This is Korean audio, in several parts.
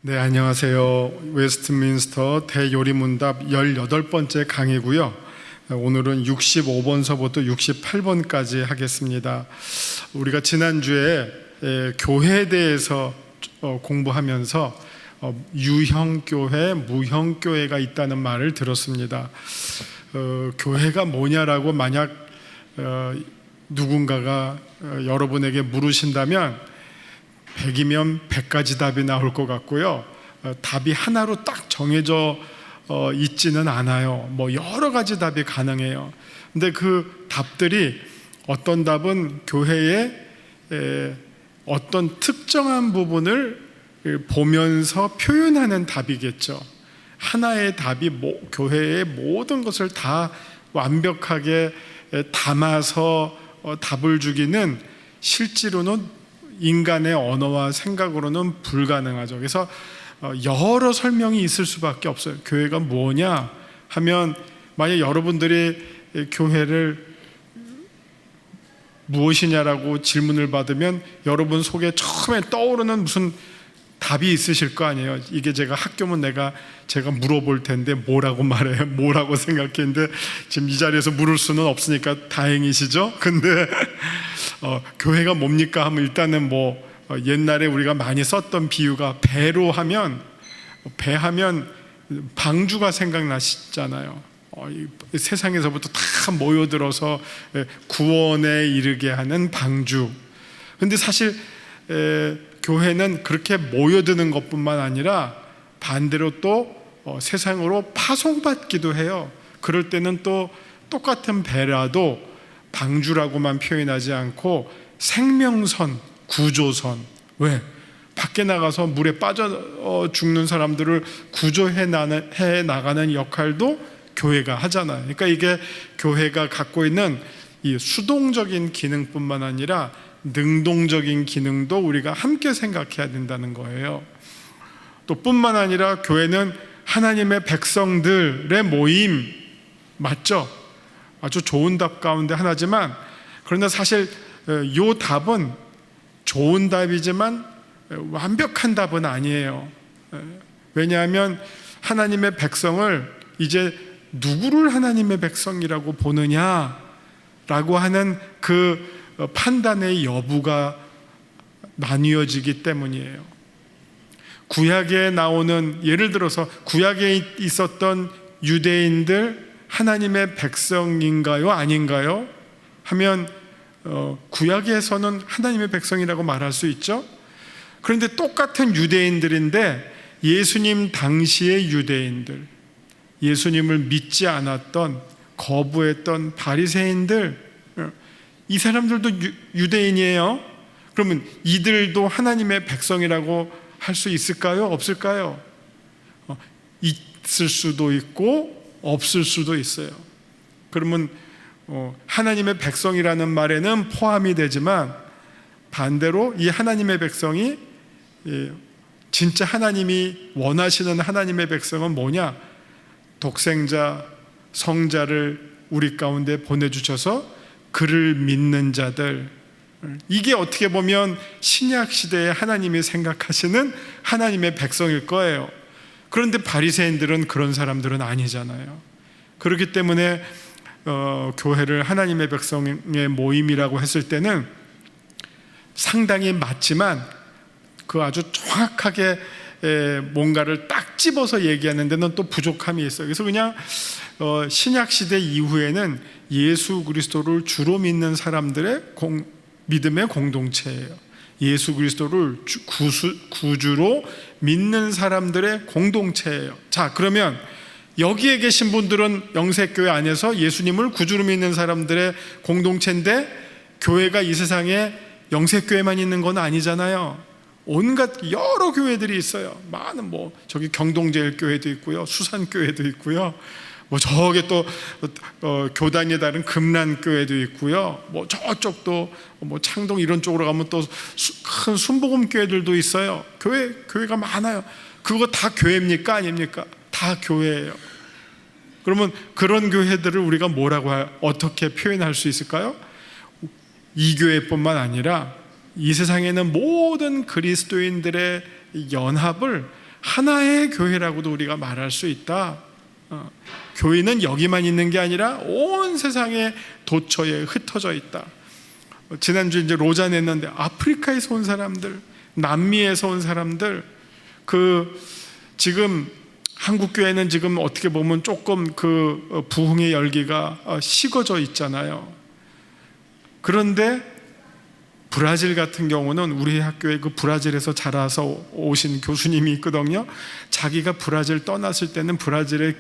네, 안녕하세요. 웨스트민스터 대요리문답 18번째 강의고요. 오늘은 65번서부터 68번까지 하겠습니다. 우리가 지난주에 교회에 대해서 공부하면서 유형교회, 무형교회가 있다는 말을 들었습니다. 교회가 뭐냐라고 만약 누군가가 여러분에게 물으신다면 100이면 100가지 답이 나올 것 같고요. 답이 하나로 딱 정해져 있지는 않아요. 여러 가지 답이 가능해요. 근데 그 답들이 어떤 답은 교회의 어떤 특정한 부분을 보면서 표현하는 답이겠죠. 하나의 답이 교회의 모든 것을 다 완벽하게 담아서 답을 주기는 실제로는 인간의 언어와 생각으로는 불가능하죠. 그래서 여러 설명이 있을 수밖에 없어요. 교회가 뭐냐 하면, 만약 여러분들이 교회를 무엇이냐라고 질문을 받으면 여러분 속에 처음에 떠오르는 무슨 답이 있으실 거 아니에요. 이게 제가 학교면 제가 물어볼 텐데 뭐라고 말해요? 뭐라고 생각했는데 지금 이 자리에서 물을 수는 없으니까 다행이시죠? 근데 교회가 뭡니까 하면 일단은 옛날에 우리가 많이 썼던 비유가 배로 하면, 배하면 방주가 생각나시잖아요. 세상에서부터 다 모여들어서 구원에 이르게 하는 방주. 근데 사실 교회는 그렇게 모여드는 것뿐만 아니라 반대로 또 세상으로 파송받기도 해요. 그럴 때는 또 똑같은 배라도 방주라고만 표현하지 않고 생명선, 구조선. 왜? 밖에 나가서 물에 빠져 죽는 사람들을 구조해 나가는 역할도 교회가 하잖아요. 그러니까 이게 교회가 갖고 있는 이 수동적인 기능뿐만 아니라 능동적인 기능도 우리가 함께 생각해야 된다는 거예요. 또 뿐만 아니라 교회는 하나님의 백성들의 모임, 맞죠? 아주 좋은 답 가운데 하나지만, 그러나 사실 이 답은 좋은 답이지만 완벽한 답은 아니에요. 왜냐하면 하나님의 백성을 이제 누구를 하나님의 백성이라고 보느냐라고 하는 그 판단의 여부가 나뉘어지기 때문이에요. 구약에 나오는, 예를 들어서 구약에 있었던 유대인들 하나님의 백성인가요? 아닌가요? 하면 구약에서는 하나님의 백성이라고 말할 수 있죠. 그런데 똑같은 유대인들인데 예수님 당시의 유대인들, 예수님을 믿지 않았던, 거부했던 바리새인들, 이 사람들도 유대인이에요. 그러면 이들도 하나님의 백성이라고 할 수 있을까요? 없을까요? 있을 수도 있고 없을 수도 있어요. 그러면 하나님의 백성이라는 말에는 포함이 되지만, 반대로 이 하나님의 백성이 진짜 하나님이 원하시는 하나님의 백성은 뭐냐? 독생자, 성자를 우리 가운데 보내주셔서 그를 믿는 자들, 이게 어떻게 보면 신약 시대에 하나님이 생각하시는 하나님의 백성일 거예요. 그런데 바리새인들은 그런 사람들은 아니잖아요. 그렇기 때문에 교회를 하나님의 백성의 모임이라고 했을 때는 상당히 맞지만, 그 아주 정확하게 뭔가를 딱 집어서 얘기하는 데는 또 부족함이 있어요. 그래서 그냥 신약 시대 이후에는 예수 그리스도를 주로 믿는 사람들의 믿음의 공동체예요. 예수 그리스도를 구주로 믿는 사람들의 공동체예요. 자, 그러면 여기에 계신 분들은 영세교회 안에서 예수님을 구주로 믿는 사람들의 공동체인데, 교회가 이 세상에 영세교회만 있는 건 아니잖아요. 온갖 여러 교회들이 있어요. 많은 저기 경동제일교회도 있고요, 수산교회도 있고요, 저게 또 교단에 다른 금란교회도 있고요, 저쪽도 창동 이런 쪽으로 가면 또 큰 순복음교회들도 있어요. 교회가 많아요. 그거 다 교회입니까? 아닙니까? 다 교회예요. 그러면 그런 교회들을 우리가 어떻게 표현할 수 있을까요? 이 교회뿐만 아니라 이 세상에는 모든 그리스도인들의 연합을 하나의 교회라고도 우리가 말할 수 있다. 교회는 여기만 있는 게 아니라 온 세상에 도처에 흩어져 있다. 지난주 이제 로잔 했는데 아프리카에서 온 사람들, 남미에서 온 사람들, 지금 한국 교회는 지금 어떻게 보면 조금 부흥의 열기가 식어져 있잖아요. 그런데 브라질 같은 경우는 우리 학교에 브라질에서 자라서 오신 교수님이 있거든요. 자기가 브라질 떠났을 때는 브라질의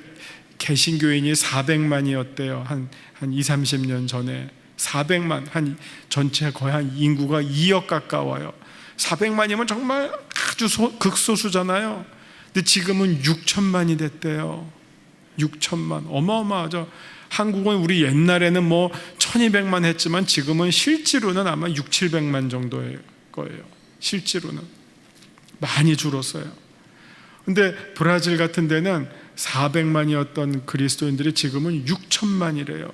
개신교인이 400만이었대요. 한 20-30년 전에 400만, 전체 거의 한 인구가 2억 가까워요. 400만이면 정말 아주 극소수잖아요. 근데 지금은 6천만이 됐대요. 6천만, 어마어마하죠. 한국은 우리 옛날에는 1200만 했지만 지금은 실제로는 아마 600-700만 정도일 거예요. 실제로는 많이 줄었어요. 근데 브라질 같은 데는 400만이었던 그리스도인들이 지금은 6천만이래요.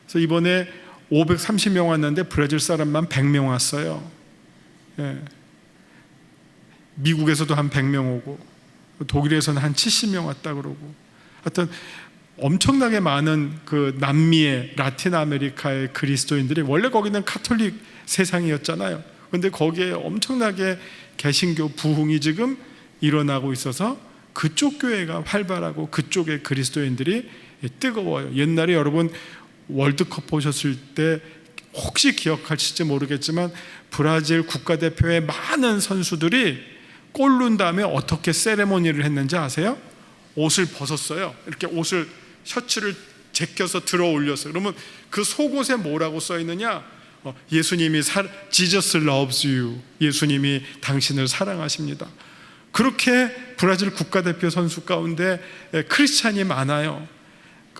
그래서 이번에 530명 왔는데 브라질 사람만 100명 왔어요. 예. 미국에서도 한 100명 오고 독일에서는 한 70명 왔다 그러고, 하여튼 엄청나게 많은 남미의 라틴 아메리카의 그리스도인들이, 원래 거기는 카톨릭 세상이었잖아요. 그런데 거기에 엄청나게 개신교 부흥이 지금 일어나고 있어서 그쪽 교회가 활발하고 그쪽의 그리스도인들이 뜨거워요. 옛날에 여러분 월드컵 보셨을 때 혹시 기억하실지 모르겠지만 브라질 국가대표의 많은 선수들이 골 넣은 다음에 어떻게 세레모니를 했는지 아세요? 옷을 벗었어요. 이렇게 옷을, 셔츠를 제껴서 들어 올렸어요. 그러면 그 속옷에 뭐라고 써 있느냐? 예수님이 Jesus loves you. 예수님이 당신을 사랑하십니다. 그렇게 브라질 국가대표 선수 가운데 크리스찬이 많아요.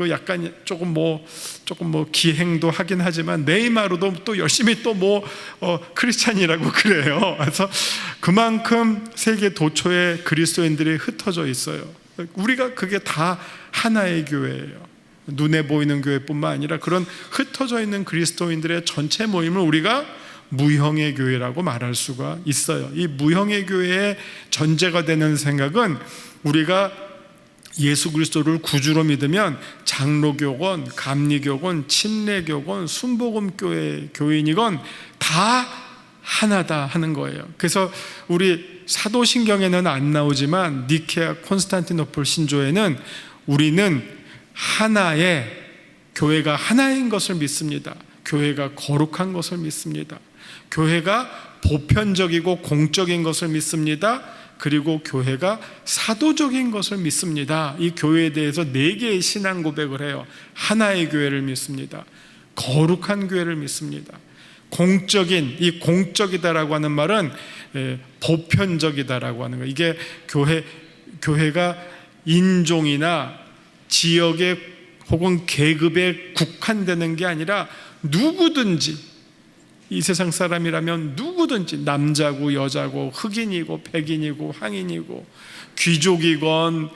약간 조금 기행도 하긴 하지만 네이마르도 또 열심히 크리스찬이라고 그래요. 그래서 그만큼 세계 도처에 그리스도인들이 흩어져 있어요. 우리가 그게 다 하나의 교회예요. 눈에 보이는 교회뿐만 아니라 그런 흩어져 있는 그리스도인들의 전체 모임을 우리가 무형의 교회라고 말할 수가 있어요. 이 무형의 교회의 전제가 되는 생각은, 우리가 예수 그리스도를 구주로 믿으면 장로교건, 감리교건, 침례교건, 순복음교회 교인이건 다 하나다 하는 거예요. 그래서 우리 사도신경에는 안 나오지만 니케아 콘스탄티노플 신조에는 우리는 하나의 교회가 하나인 것을 믿습니다. 교회가 거룩한 것을 믿습니다. 교회가 보편적이고 공적인 것을 믿습니다. 그리고 교회가 사도적인 것을 믿습니다. 이 교회에 대해서 4개의 신앙 고백을 해요. 하나의 교회를 믿습니다. 거룩한 교회를 믿습니다. 공적인, 이 공적이다라고 하는 말은 보편적이다라고 하는 거예요. 이게 교회가 인종이나 지역의 혹은 계급에 국한되는 게 아니라 누구든지, 이 세상 사람이라면 누구든지, 남자고 여자고 흑인이고 백인이고 황인이고 귀족이건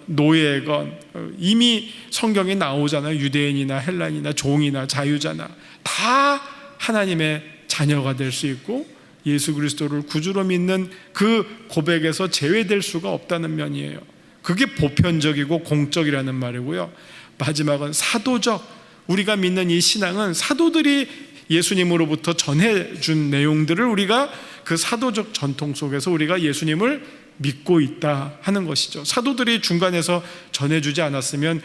노예건, 이미 성경에 나오잖아요. 유대인이나 헬란이나 종이나 자유자나 다 하나님의 자녀가 될 수 있고 예수 그리스도를 구주로 믿는 그 고백에서 제외될 수가 없다는 면이에요. 그게 보편적이고 공적이라는 말이고요. 마지막은 사도적. 우리가 믿는 이 신앙은 사도들이 예수님으로부터 전해준 내용들을 우리가 그 사도적 전통 속에서 우리가 예수님을 믿고 있다 하는 것이죠. 사도들이 중간에서 전해주지 않았으면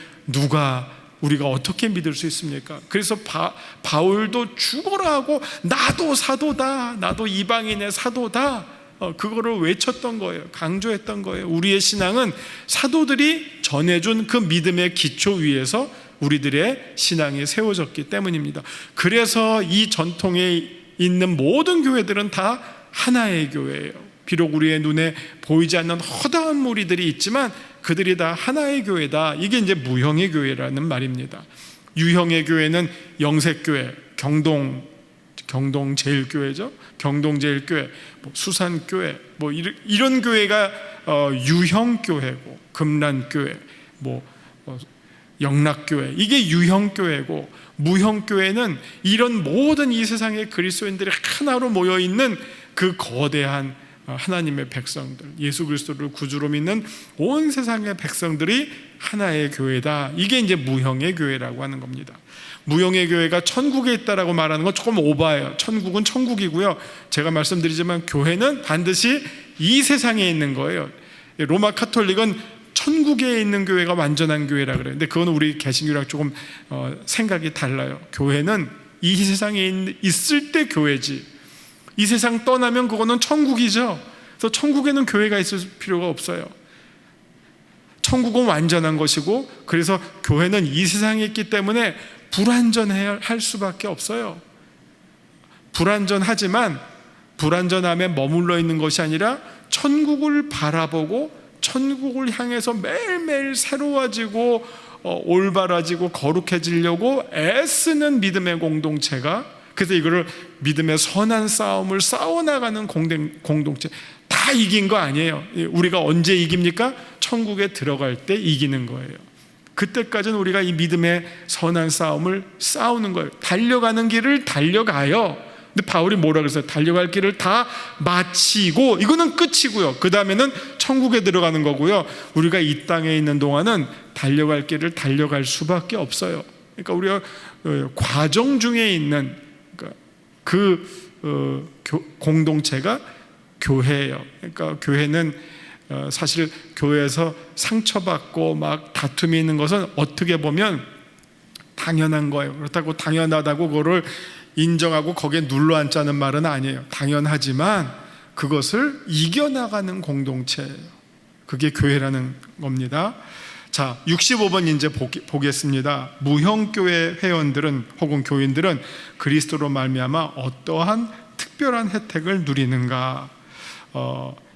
우리가 어떻게 믿을 수 있습니까? 그래서 바울도 죽어라 하고 나도 사도다, 나도 이방인의 사도다, 그거를 외쳤던 거예요. 강조했던 거예요. 우리의 신앙은 사도들이 전해준 그 믿음의 기초 위에서 우리들의 신앙이 세워졌기 때문입니다. 그래서 이 전통에 있는 모든 교회들은 다 하나의 교회예요. 비록 우리의 눈에 보이지 않는 허다한 무리들이 있지만 그들이 다 하나의 교회다. 이게 이제 무형의 교회라는 말입니다. 유형의 교회는 영색교회, 경동제일교회죠. 경동제일교회, 수산교회, 이런 교회가 유형교회고, 금란교회, 영락교회, 이게 유형교회고, 무형교회는 이런 모든 이 세상의 그리스도인들이 하나로 모여있는 그 거대한 하나님의 백성들, 예수 그리스도를 구주로 믿는 온 세상의 백성들이 하나의 교회다. 이게 이제 무형의 교회라고 하는 겁니다. 무형의 교회가 천국에 있다라고 말하는 건 조금 오바예요. 천국은 천국이고요. 제가 말씀드리지만 교회는 반드시 이 세상에 있는 거예요. 로마 카톨릭은 천국에 있는 교회가 완전한 교회라 그래요. 근데 그건 우리 개신교랑 조금 생각이 달라요. 교회는 이 세상에 있을 때 교회지, 이 세상 떠나면 그거는 천국이죠. 그래서 천국에는 교회가 있을 필요가 없어요. 천국은 완전한 것이고, 그래서 교회는 이 세상에 있기 때문에 불완전해야 할 수밖에 없어요. 불완전하지만 불완전함에 머물러 있는 것이 아니라 천국을 바라보고 천국을 향해서 매일매일 새로워지고 올바라지고 거룩해지려고 애쓰는 믿음의 공동체가, 그래서 이거를 믿음의 선한 싸움을 싸워나가는 공동체. 다 이긴 거 아니에요. 우리가 언제 이깁니까? 천국에 들어갈 때 이기는 거예요. 그때까지는 우리가 이 믿음의 선한 싸움을 싸우는 거예요. 달려가는 길을 달려가요. 근데 바울이 뭐라 그랬어요? 달려갈 길을 다 마치고, 이거는 끝이고요. 그 다음에는 천국에 들어가는 거고요. 우리가 이 땅에 있는 동안은 달려갈 길을 달려갈 수밖에 없어요. 그러니까 우리가 과정 중에 있는 공동체가 교회예요. 그러니까 교회는 사실 교회에서 상처받고 막 다툼이 있는 것은 어떻게 보면 당연한 거예요. 그렇다고 당연하다고 그거를 인정하고 거기에 눌러앉자는 말은 아니에요. 당연하지만 그것을 이겨나가는 공동체예요. 그게 교회라는 겁니다. 자, 65번 이제 보겠습니다. 무형교회 회원들은 혹은 교인들은 그리스도로 말미암아 어떠한 특별한 혜택을 누리는가?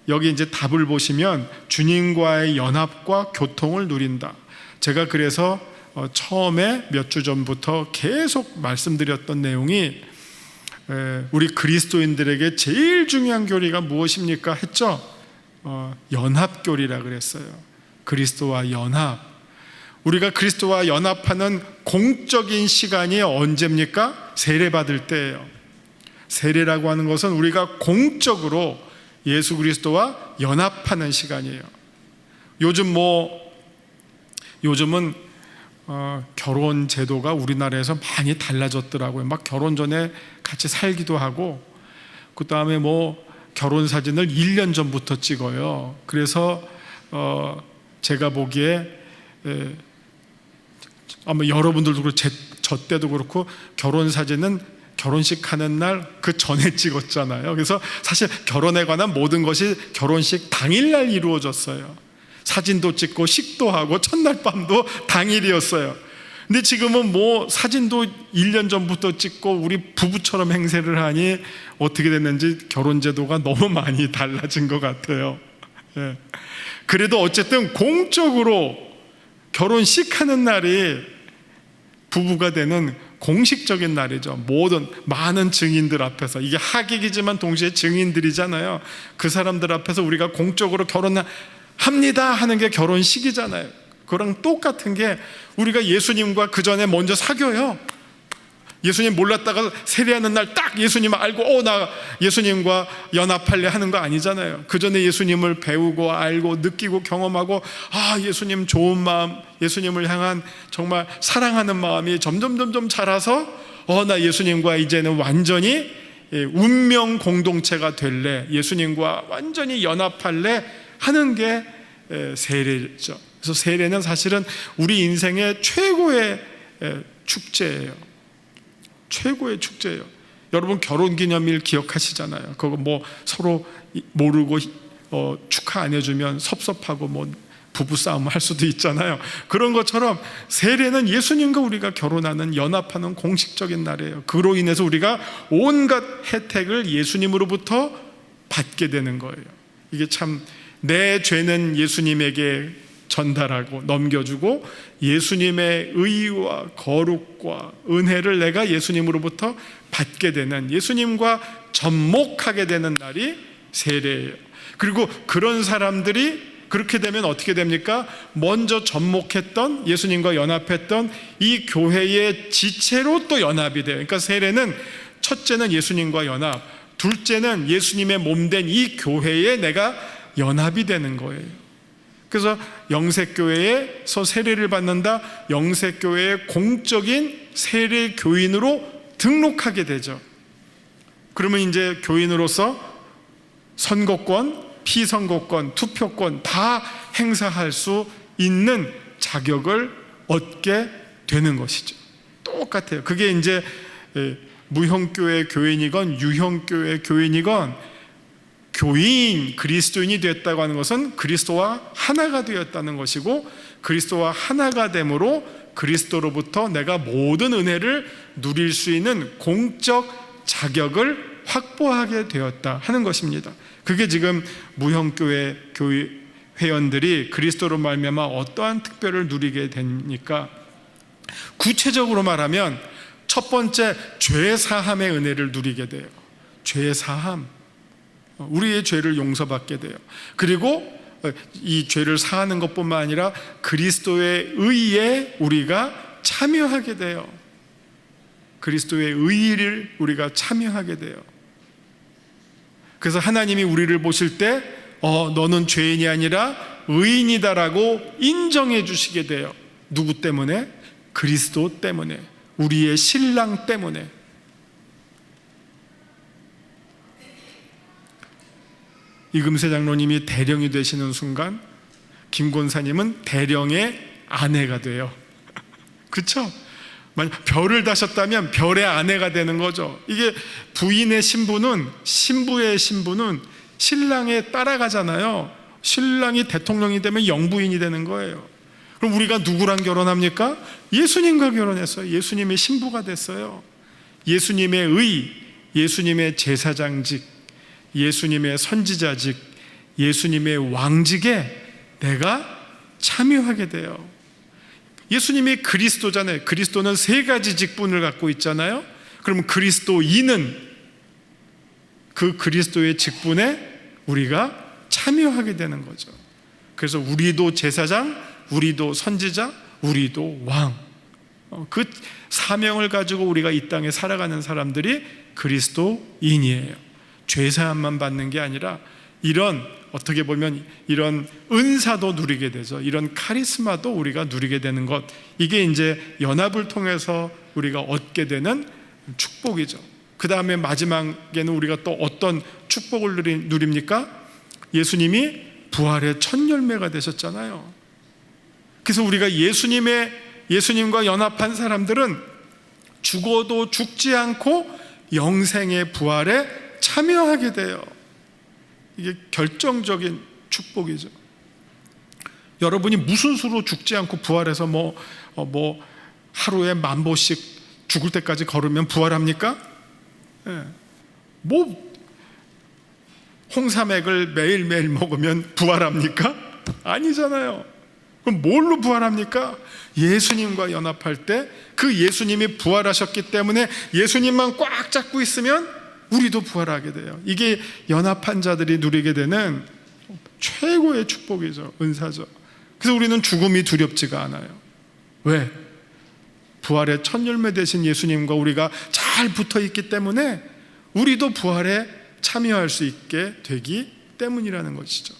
여기 이제 답을 보시면 주님과의 연합과 교통을 누린다. 제가 그래서 처음에 몇 주 전부터 계속 말씀드렸던 내용이 우리 그리스도인들에게 제일 중요한 교리가 무엇입니까? 했죠? 연합교리라 그랬어요. 그리스도와 연합. 우리가 그리스도와 연합하는 공적인 시간이 언제입니까? 세례받을 때예요. 세례라고 하는 것은 우리가 공적으로 예수 그리스도와 연합하는 시간이에요. 요즘은 결혼 제도가 우리나라에서 많이 달라졌더라고요. 막 결혼 전에 같이 살기도 하고, 그 다음에 결혼 사진을 1년 전부터 찍어요. 그래서 제가 보기에 아마 여러분들도 그렇고 저 때도 그렇고 결혼 사진은 결혼식 하는 날 그 전에 찍었잖아요. 그래서 사실 결혼에 관한 모든 것이 결혼식 당일날 이루어졌어요. 사진도 찍고 식도 하고 첫날 밤도 당일이었어요. 근데 지금은 사진도 1년 전부터 찍고 우리 부부처럼 행세를 하니 어떻게 됐는지 결혼 제도가 너무 많이 달라진 것 같아요. 예. 그래도 어쨌든 공적으로 결혼식 하는 날이 부부가 되는 공식적인 날이죠. 많은 증인들 앞에서, 이게 하객이지만 동시에 증인들이잖아요. 그 사람들 앞에서 우리가 공적으로 결혼합니다 하는 게 결혼식이잖아요. 그거랑 똑같은 게 우리가 예수님과 그 전에 먼저 사귀어요. 예수님 몰랐다가 세례하는 날 딱 예수님 알고 나 예수님과 연합할래 하는 거 아니잖아요. 그 전에 예수님을 배우고 알고 느끼고 경험하고, 예수님 좋은 마음, 예수님을 향한 정말 사랑하는 마음이 점점 자라서 나 예수님과 이제는 완전히 운명 공동체가 될래, 예수님과 완전히 연합할래 하는 게 세례죠. 그래서 세례는 사실은 우리 인생의 최고의 축제예요. 최고의 축제예요. 여러분 결혼기념일 기억하시잖아요. 그거 서로 모르고 축하 안 해주면 섭섭하고 부부싸움 할 수도 있잖아요. 그런 것처럼 세례는 예수님과 우리가 결혼하는, 연합하는 공식적인 날이에요. 그로 인해서 우리가 온갖 혜택을 예수님으로부터 받게 되는 거예요. 이게 참, 내 죄는 예수님에게 전달하고 넘겨주고 예수님의 의와 거룩과 은혜를 내가 예수님으로부터 받게 되는, 예수님과 접목하게 되는 날이 세례예요. 그리고 그런 사람들이 그렇게 되면 어떻게 됩니까? 먼저 접목했던, 예수님과 연합했던 이 교회의 지체로 또 연합이 돼요. 그러니까 세례는 첫째는 예수님과 연합, 둘째는 예수님의 몸된 이 교회에 내가 연합이 되는 거예요. 그래서 영색교회에서 세례를 받는다, 영색교회의 공적인 세례 교인으로 등록하게 되죠. 그러면 이제 교인으로서 선거권, 피선거권, 투표권 다 행사할 수 있는 자격을 얻게 되는 것이죠. 똑같아요. 그게 이제 무형교회 교인이건 유형교회 교인이건 교인, 그리스도인이 되었다고 하는 것은 그리스도와 하나가 되었다는 것이고, 그리스도와 하나가 됨으로 그리스도로부터 내가 모든 은혜를 누릴 수 있는 공적 자격을 확보하게 되었다 하는 것입니다. 그게 지금 무형교회 회원들이 그리스도로 말미암아 어떠한 특별을 누리게 됩니까? 구체적으로 말하면 첫 번째, 죄사함의 은혜를 누리게 돼요. 죄사함, 우리의 죄를 용서받게 돼요. 그리고 이 죄를 사하는 것뿐만 아니라 그리스도의 의에 우리가 참여하게 돼요. 그리스도의 의를 우리가 참여하게 돼요. 그래서 하나님이 우리를 보실 때 너는 죄인이 아니라 의인이다라고 인정해 주시게 돼요. 누구 때문에? 그리스도 때문에, 우리의 신랑 때문에. 이금세 장로님이 대령이 되시는 순간 김 권사님은 대령의 아내가 돼요. 그렇죠? 만약 별을 다셨다면 별의 아내가 되는 거죠. 이게 부인의 신부는, 신부의 신부는 신랑에 따라가잖아요. 신랑이 대통령이 되면 영부인이 되는 거예요. 그럼 우리가 누구랑 결혼합니까? 예수님과 결혼했어요. 예수님의 신부가 됐어요. 예수님의 의, 예수님의 제사장직, 예수님의 선지자직, 예수님의 왕직에 내가 참여하게 돼요. 예수님이 그리스도잖아요. 그리스도는 세 가지 직분을 갖고 있잖아요. 그러면 그리스도인은 그 그리스도의 직분에 우리가 참여하게 되는 거죠. 그래서 우리도 제사장, 우리도 선지자, 우리도 왕, 그 사명을 가지고 우리가 이 땅에 살아가는 사람들이 그리스도인이에요. 죄사함만 받는 게 아니라 이런, 어떻게 보면 이런 은사도 누리게 되죠. 이런 카리스마도 우리가 누리게 되는 것, 이게 이제 연합을 통해서 우리가 얻게 되는 축복이죠. 그 다음에 마지막에는 우리가 또 어떤 축복을 누립니까? 예수님이 부활의 첫 열매가 되셨잖아요. 그래서 우리가 예수님과 연합한 사람들은 죽어도 죽지 않고 영생의 부활에 참여하게 돼요. 이게 결정적인 축복이죠. 여러분이 무슨 수로 죽지 않고 부활해서 하루에 10,000보씩 죽을 때까지 걸으면 부활합니까? 홍삼액을 매일매일 먹으면 부활합니까? 아니잖아요. 그럼 뭘로 부활합니까? 예수님과 연합할 때 그 예수님이 부활하셨기 때문에 예수님만 꽉 잡고 있으면 우리도 부활하게 돼요. 이게 연합한 자들이 누리게 되는 최고의 축복이죠. 은사죠. 그래서 우리는 죽음이 두렵지가 않아요. 왜? 부활의 첫 열매 되신 예수님과 우리가 잘 붙어 있기 때문에 우리도 부활에 참여할 수 있게 되기 때문이라는 것이죠.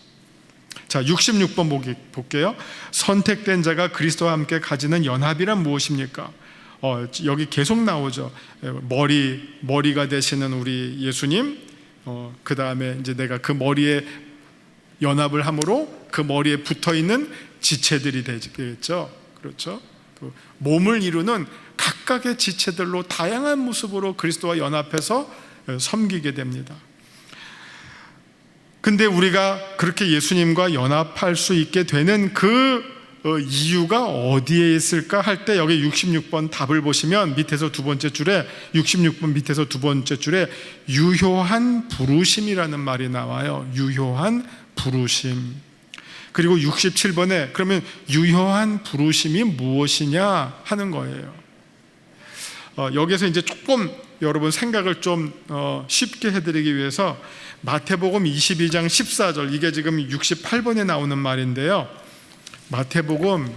자, 66번 볼게요. 선택된 자가 그리스도와 함께 가지는 연합이란 무엇입니까? 여기 계속 나오죠. 머리가 되시는 우리 예수님, 그 다음에 이제 내가 그 머리에 연합을 함으로 그 머리에 붙어 있는 지체들이 되겠죠. 그렇죠. 몸을 이루는 각각의 지체들로 다양한 모습으로 그리스도와 연합해서 섬기게 됩니다. 근데 우리가 그렇게 예수님과 연합할 수 있게 되는 그 이유가 어디에 있을까 할 때 여기 66번 답을 보시면 밑에서 두 번째 줄에 66번 밑에서 두 번째 줄에 유효한 부르심이라는 말이 나와요. 유효한 부르심. 그리고 67번에 그러면 유효한 부르심이 무엇이냐 하는 거예요. 여기서 이제 조금 여러분 생각을 좀 쉽게 해드리기 위해서 마태복음 22장 14절, 이게 지금 68번에 나오는 말인데요. 마태복음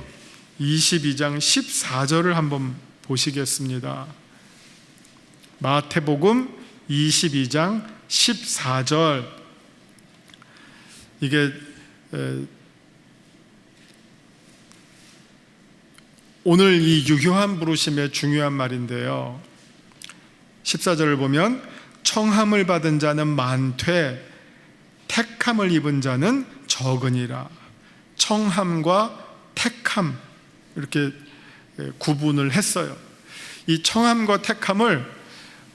22장 14절을 한번 보시겠습니다. 마태복음 22장 14절, 이게 오늘 이 유효한 부르심의 중요한 말인데요. 14절을 보면 청함을 받은 자는 많되 택함을 입은 자는 적으니라. 청함과 택함, 이렇게 구분을 했어요. 이 청함과 택함을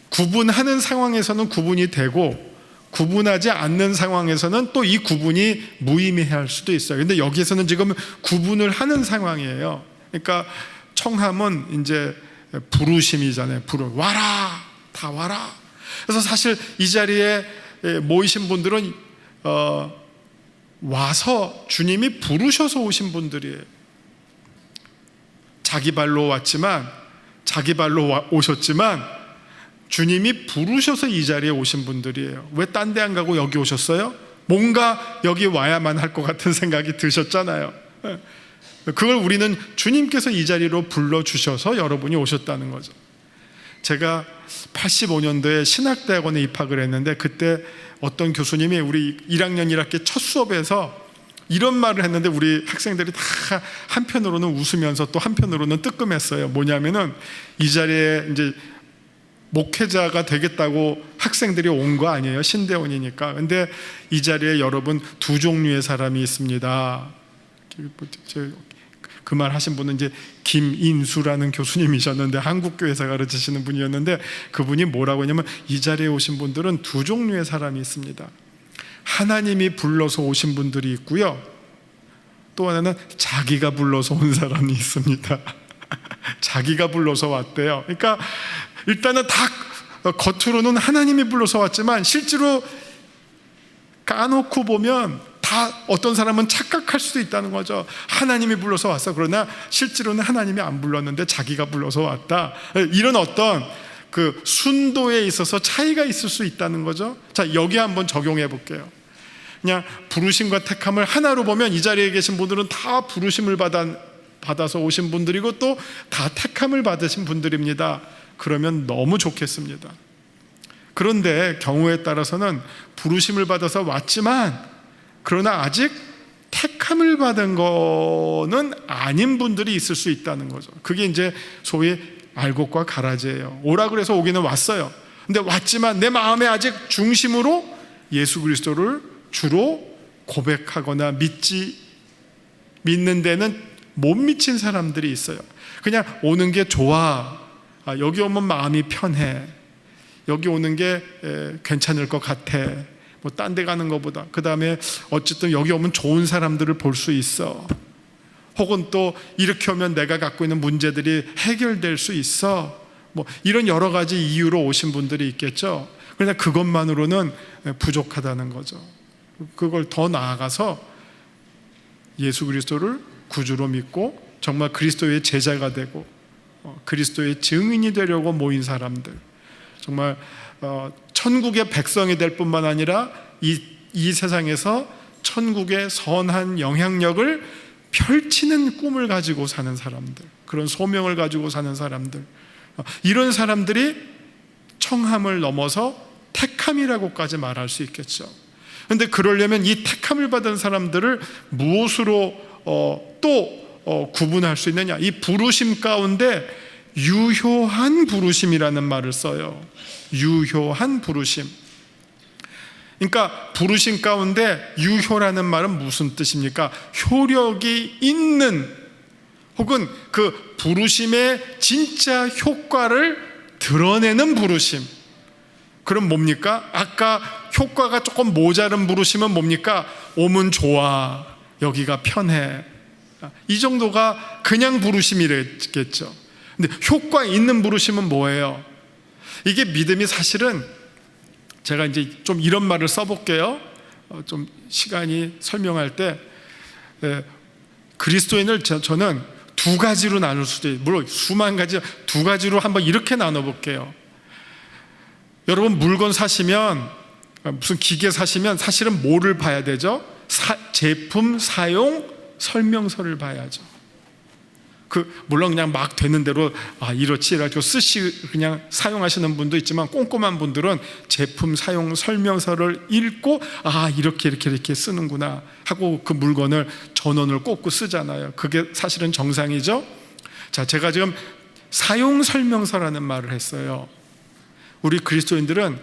구분하는 상황에서는 구분이 되고, 구분하지 않는 상황에서는 또 이 구분이 무의미할 수도 있어요. 근데 여기에서는 지금 구분을 하는 상황이에요. 그러니까 청함은 이제 부르심이잖아요. 와라, 다 와라. 그래서 사실 이 자리에 모이신 분들은 와서 주님이 부르셔서 오신 분들이에요. 자기 발로 왔지만, 자기 발로 오셨지만 주님이 부르셔서 이 자리에 오신 분들이에요. 왜 딴 데 안 가고 여기 오셨어요? 뭔가 여기 와야만 할 것 같은 생각이 드셨잖아요. 그걸 우리는 주님께서 이 자리로 불러주셔서 여러분이 오셨다는 거죠. 제가 85년도에 신학대학원에 입학을 했는데, 그때 어떤 교수님이 우리 1학년 1학기 첫 수업에서 이런 말을 했는데 우리 학생들이 다 한편으로는 웃으면서 또 한편으로는 뜨끔했어요. 뭐냐면은 이 자리에 이제 목회자가 되겠다고 학생들이 온 거 아니에요. 신대원이니까. 근데 이 자리에 여러분 두 종류의 사람이 있습니다. 그 말 하신 분은 이제 김인수라는 교수님이셨는데, 한국교회에서 가르치시는 분이었는데, 그분이 뭐라고 했냐면 이 자리에 오신 분들은 두 종류의 사람이 있습니다. 하나님이 불러서 오신 분들이 있고요, 또 하나는 자기가 불러서 온 사람이 있습니다. 자기가 불러서 왔대요. 그러니까 일단은 다 겉으로는 하나님이 불러서 왔지만 실제로 까놓고 보면 다 어떤 사람은 착각할 수도 있다는 거죠. 하나님이 불러서 왔어. 그러나 실제로는 하나님이 안 불렀는데 자기가 불러서 왔다. 이런 어떤 그 순도에 있어서 차이가 있을 수 있다는 거죠. 자, 여기 한번 적용해 볼게요. 그냥 부르심과 택함을 하나로 보면 이 자리에 계신 분들은 다 부르심을 받아서 오신 분들이고 또 다 택함을 받으신 분들입니다. 그러면 너무 좋겠습니다. 그런데 경우에 따라서는 부르심을 받아서 왔지만 그러나 아직 택함을 받은 거는 아닌 분들이 있을 수 있다는 거죠. 그게 이제 소위 알곡과 가라지예요. 오라 그래서 오기는 왔어요. 근데 왔지만 내 마음에 아직 중심으로 예수 그리스도를 주로 고백하거나 믿는 데는 못 미친 사람들이 있어요. 그냥 오는 게 좋아. 여기 오면 마음이 편해. 여기 오는 게 괜찮을 것 같아. 뭐 딴 데 가는 것보다. 그 다음에 어쨌든 여기 오면 좋은 사람들을 볼 수 있어. 혹은 또 이렇게 오면 내가 갖고 있는 문제들이 해결될 수 있어. 뭐 이런 여러 가지 이유로 오신 분들이 있겠죠. 그러나 그것만으로는 부족하다는 거죠. 그걸 더 나아가서 예수 그리스도를 구주로 믿고 정말 그리스도의 제자가 되고 그리스도의 증인이 되려고 모인 사람들, 정말 천국의 백성이 될 뿐만 아니라 이 세상에서 천국의 선한 영향력을 펼치는 꿈을 가지고 사는 사람들, 그런 소명을 가지고 사는 사람들, 이런 사람들이 청함을 넘어서 택함이라고까지 말할 수 있겠죠. 그런데 그러려면 이 택함을 받은 사람들을 무엇으로 또 구분할 수 있느냐? 이 부르심 가운데 유효한 부르심이라는 말을 써요. 유효한 부르심. 그러니까 부르심 가운데 유효라는 말은 무슨 뜻입니까? 효력이 있는, 혹은 그 부르심의 진짜 효과를 드러내는 부르심. 그럼 뭡니까? 아까 효과가 조금 모자른 부르심은 뭡니까? 오면 좋아, 여기가 편해, 이 정도가 그냥 부르심이겠죠. 근데 효과 있는 부르심은 뭐예요? 이게 믿음이 사실은, 제가 이제 좀 이런 말을 써볼게요. 좀 시간이 설명할 때, 그리스도인을 저는 두 가지로 나눌 수도 있어요. 물론 수만 가지, 두 가지로 한번 이렇게 나눠볼게요. 여러분 물건 사시면, 무슨 기계 사시면 사실은 뭐를 봐야 되죠? 제품 사용 설명서를 봐야죠. 물론 그냥 막 되는 대로 이렇지 이렇게 그냥 사용하시는 분도 있지만, 꼼꼼한 분들은 제품 사용 설명서를 읽고 이렇게 쓰는구나 하고 그 물건을 전원을 꽂고 쓰잖아요. 그게 사실은 정상이죠. 자, 제가 지금 사용 설명서라는 말을 했어요. 우리 그리스도인들은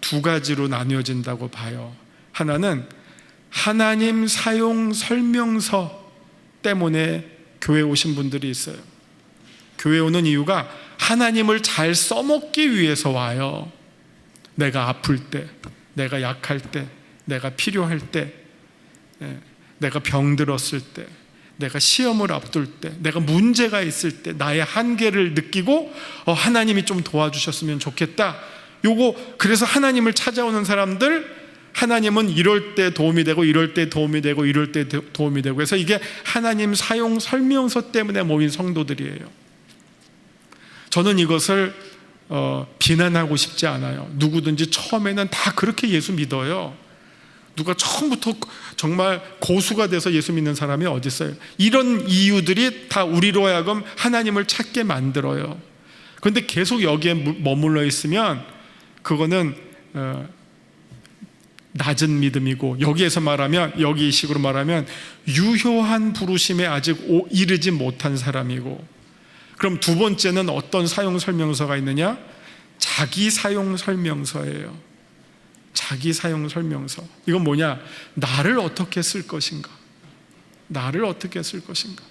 두 가지로 나뉘어진다고 봐요. 하나는 하나님 사용 설명서 때문에 교회에 오신 분들이 있어요. 교회에 오는 이유가 하나님을 잘 써먹기 위해서 와요. 내가 아플 때, 내가 약할 때, 내가 필요할 때, 내가 병들었을 때, 내가 시험을 앞둘 때, 내가 문제가 있을 때 나의 한계를 느끼고 하나님이 좀 도와주셨으면 좋겠다. 그래서 하나님을 찾아오는 사람들, 하나님은 이럴 때 도움이 되고 이럴 때 도움이 되고 이럴 때 도움이 되고 해서 이게 하나님 사용 설명서 때문에 모인 성도들이에요. 저는 이것을 비난하고 싶지 않아요. 누구든지 처음에는 다 그렇게 예수 믿어요. 누가 처음부터 정말 고수가 돼서 예수 믿는 사람이 어디 있어요? 이런 이유들이 다 우리로 하여금 하나님을 찾게 만들어요. 그런데 계속 여기에 머물러 있으면 그거는 낮은 믿음이고, 여기 식으로 말하면 유효한 부르심에 아직 이르지 못한 사람이고, 그럼 두 번째는 어떤 사용 설명서가 있느냐? 자기 사용 설명서예요. 자기 사용 설명서. 이건 뭐냐? 나를 어떻게 쓸 것인가? 나를 어떻게 쓸 것인가?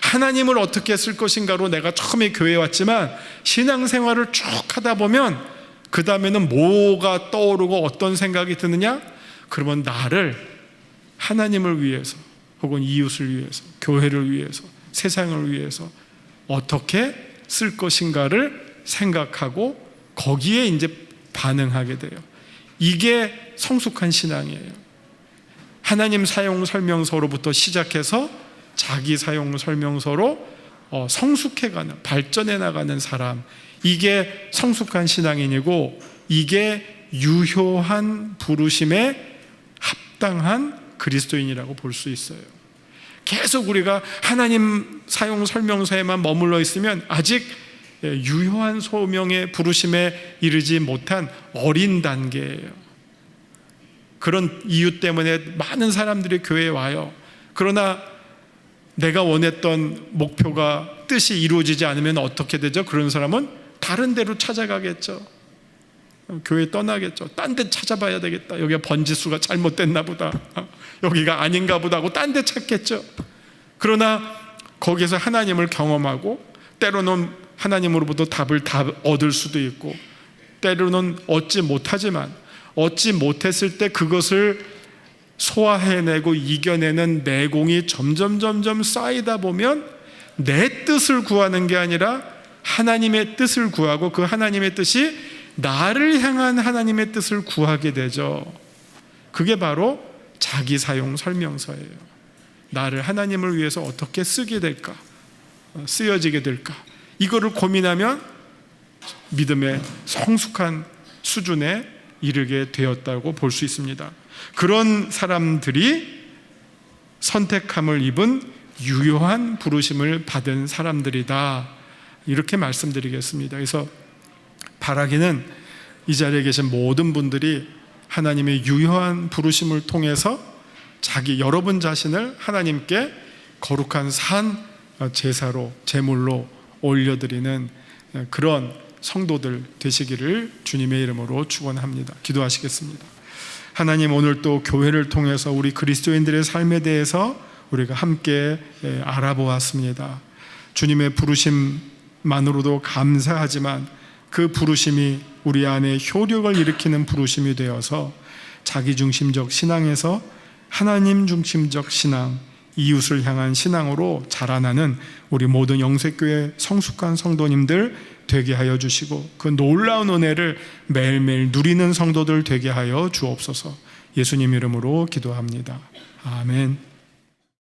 하나님을 어떻게 쓸 것인가로 내가 처음에 교회에 왔지만 신앙생활을 쭉 하다 보면 그 다음에는 뭐가 떠오르고 어떤 생각이 드느냐? 그러면 나를 하나님을 위해서, 혹은 이웃을 위해서, 교회를 위해서, 세상을 위해서 어떻게 쓸 것인가를 생각하고 거기에 이제 반응하게 돼요. 이게 성숙한 신앙이에요. 하나님 사용 설명서로부터 시작해서 자기 사용 설명서로 성숙해가는, 발전해 나가는 사람, 이게 성숙한 신앙인이고, 이게 유효한 부르심에 합당한 그리스도인이라고 볼 수 있어요. 계속 우리가 하나님 사용 설명서에만 머물러 있으면 아직 유효한 소명의 부르심에 이르지 못한 어린 단계예요. 그런 이유 때문에 많은 사람들이 교회에 와요. 그러나 내가 원했던 목표가, 뜻이 이루어지지 않으면 어떻게 되죠? 그런 사람은 다른 데로 찾아가겠죠. 교회 떠나겠죠. 딴 데 찾아봐야 되겠다. 여기가 번지수가 잘못됐나 보다. 여기가 아닌가 보다 하고 딴 데 찾겠죠. 그러나 거기서 하나님을 경험하고, 때로는 하나님으로부터 답을 다 얻을 수도 있고, 때로는 얻지 못하지만, 얻지 못했을 때 그것을 소화해내고 이겨내는 내공이 점점 쌓이다 보면 내 뜻을 구하는 게 아니라 하나님의 뜻을 구하고, 그 하나님의 뜻이 나를 향한 하나님의 뜻을 구하게 되죠. 그게 바로 자기 사용 설명서예요. 나를 하나님을 위해서 어떻게 쓰게 될까, 쓰여지게 될까, 이거를 고민하면 믿음의 성숙한 수준에 이르게 되었다고 볼 수 있습니다. 그런 사람들이 선택함을 입은 유효한 부르심을 받은 사람들이다, 이렇게 말씀드리겠습니다. 그래서 바라기는 이 자리에 계신 모든 분들이 하나님의 유효한 부르심을 통해서 여러분 자신을 하나님께 거룩한 산 제사로, 제물로 올려드리는 그런 성도들 되시기를 주님의 이름으로 축원합니다. 기도하시겠습니다. 하나님, 오늘 또 교회를 통해서 우리 그리스도인들의 삶에 대해서 우리가 함께 알아보았습니다. 주님의 부르심만으로도 감사하지만 그 부르심이 우리 안에 효력을 일으키는 부르심이 되어서 자기중심적 신앙에서 하나님 중심적 신앙, 이웃을 향한 신앙으로 자라나는 우리 모든 영색교회 성숙한 성도님들 되게 하여 주시고, 그 놀라운 은혜를 매일매일 누리는 성도들 되게 하여 주옵소서. 예수님 이름으로 기도합니다. 아멘.